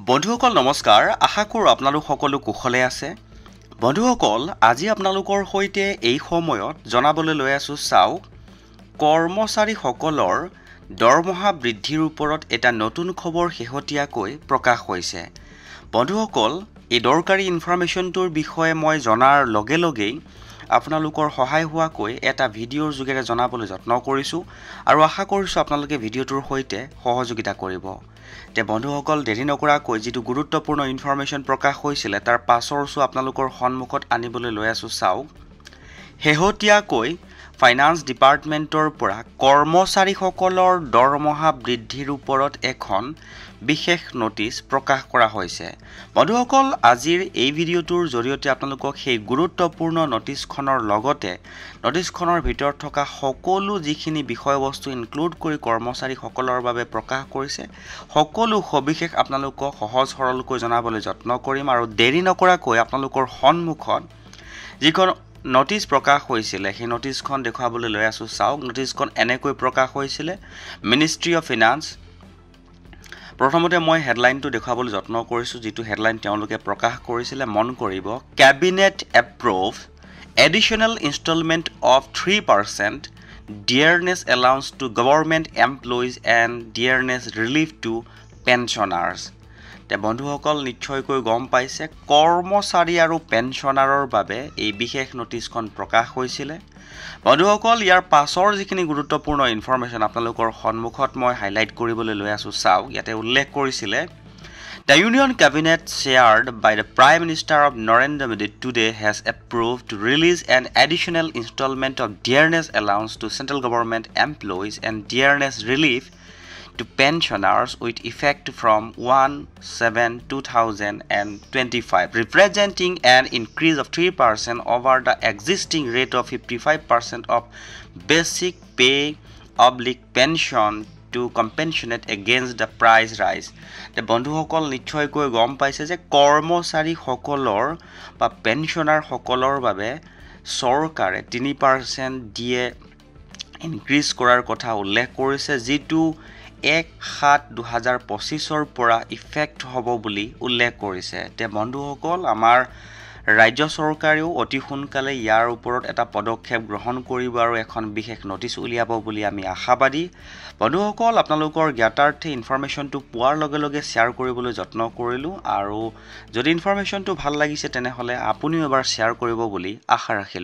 বন্ধুসকল নমস্কাৰ আশা কৰোঁ আপোনালোক সকলো কুশলে আছে বন্ধুসকল আজি আপোনালোকৰ সৈতে এই সময়ত জনাবলৈ লৈ আছো চাওক কৰ্মচাৰীসকলৰ দৰমহা বৃদ্ধিৰ ওপৰত এটা নতুন খবৰ শেহতীয়াকৈ প্ৰকাশ হৈছে বন্ধুসকল এই দৰকাৰী ইনফৰমেশ্যনটোৰ বিষয়ে মই জনাৰ লগে লগেই আপোনালোকৰ সহায় হোৱাকৈ এটা ভিডিঅ'ৰ যোগেৰে জনাবলৈ যত্ন কৰিছো আৰু আশা কৰিছো আপোনালোকে ভিডিঅ'টোৰ সৈতে সহযোগিতা কৰিব তে বন্ধুসকল দেৰি নকৰাকৈ যেটো গুৰুত্বপূৰ্ণ ইনফৰমেশ্যন প্ৰকাশ হৈছিল তাৰ পাছৰসু আপোনালোকৰ সন্মুখত আনিবলৈ লৈ আছো চাওক হেহতিয়াকৈ ফাইনান্স ডিপাৰ্টমেন্টৰ পৰা কৰ্মচাৰীসকলৰ দৰমহা বৃদ্ধিৰ ওপৰত এখন বিশেষ নোটিছ প্ৰকাশ কৰা হৈছে বন্ধুসকল আজিৰ এই ভিডিঅ'টোৰ জৰিয়তে আপোনালোকক সেই গুৰুত্বপূৰ্ণ নোটিছখনৰ লগতে নোটিছখনৰ ভিতৰত থকা সকলো যিখিনি বিষয়বস্তু ইনক্লুড কৰি কৰ্মচাৰীসকলৰ বাবে প্ৰকাশ কৰিছে সকলো সবিশেষ আপোনালোকক সহজ সৰলকৈ জনাবলৈ যত্ন কৰিম আৰু দেৰি নকৰাকৈ আপোনালোকৰ সন্মুখত যিখন নোটিছ প্ৰকাশ হৈছিল সেই নোটিছখন দেখাবলৈ লৈ আছো চাওক নোটিছখন এনেকৈ প্ৰকাশ হৈছিল মিনিষ্ট্ৰি অফ ফাইনান্স প্ৰথমতে মই হেডলাইনটো দেখাবলৈ যত্ন কৰিছো যেটো হেডলাইন তেওঁলোকে প্ৰকাশ কৰিছিল মন কৰিব cabinet approve additional instalment of 3% dearness allowance to government employees and dearness relief to pensioners তে বন্ধুসকল নিশ্চয়কৈ গম পাইছে কৰ্মচাৰী আৰু পেনশনাৰৰ বাবে এই বিশেষ নোটিছখন প্ৰকাশ হৈছিল বন্ধুসকল ইয়াৰ পাছৰ যিখিনি গুৰুত্বপূৰ্ণ ইনফৰমেশ্যন আপোনালোকৰ সন্মুখত মই হাইলাইট কৰিবলৈ লৈ আছো চাওক ইয়াতে উল্লেখ কৰিছিল The Union Cabinet chaired by the Prime Minister of Narendra Modi today has approved to release an additional installment of dearness allowance to central government employees and dearness relief to pensioners with effect from 1/7/2025, representing an increase of 3% over the existing rate of 55% of basic pay pension to compensate against the price rise. The বন্ধুসকল নিশ্চয়কৈ গম পাইছে যে কৰ্মচাৰী সকলৰ বা পেনশনাৰ সকলৰ বাবে চৰকাৰে 3% দিয়ে ইনক্ৰিজ কৰাৰ কথা উল্লেখ কৰিছে যেটো 1/7/2025 পৰা ইফেক্ট হ'ব বুলি উল্লেখ কৰিছে তে বন্ধুসকল আমাৰ ৰাজ্য চৰকাৰেও অতি সোনকালে ইয়াৰ ওপৰত এটা পদক্ষেপ গ্ৰহণ কৰিব আৰু এখন বিশেষ নোটিছ উলিয়াব বুলি আমি আশাবাদী বন্ধুসকল আপোনালোকৰ জ্ঞাতাৰ্থে ইনফৰমেশ্যনটো পোৱাৰ লগে লগে শেয়াৰ কৰিবলৈ যত্ন কৰিলো আৰু যদি ইনফৰমেশ্যনটো ভাল লাগিছে তেনেহলে আপুনিও এবাৰ শেয়াৰ কৰিব বুলি আশা ৰাখিলো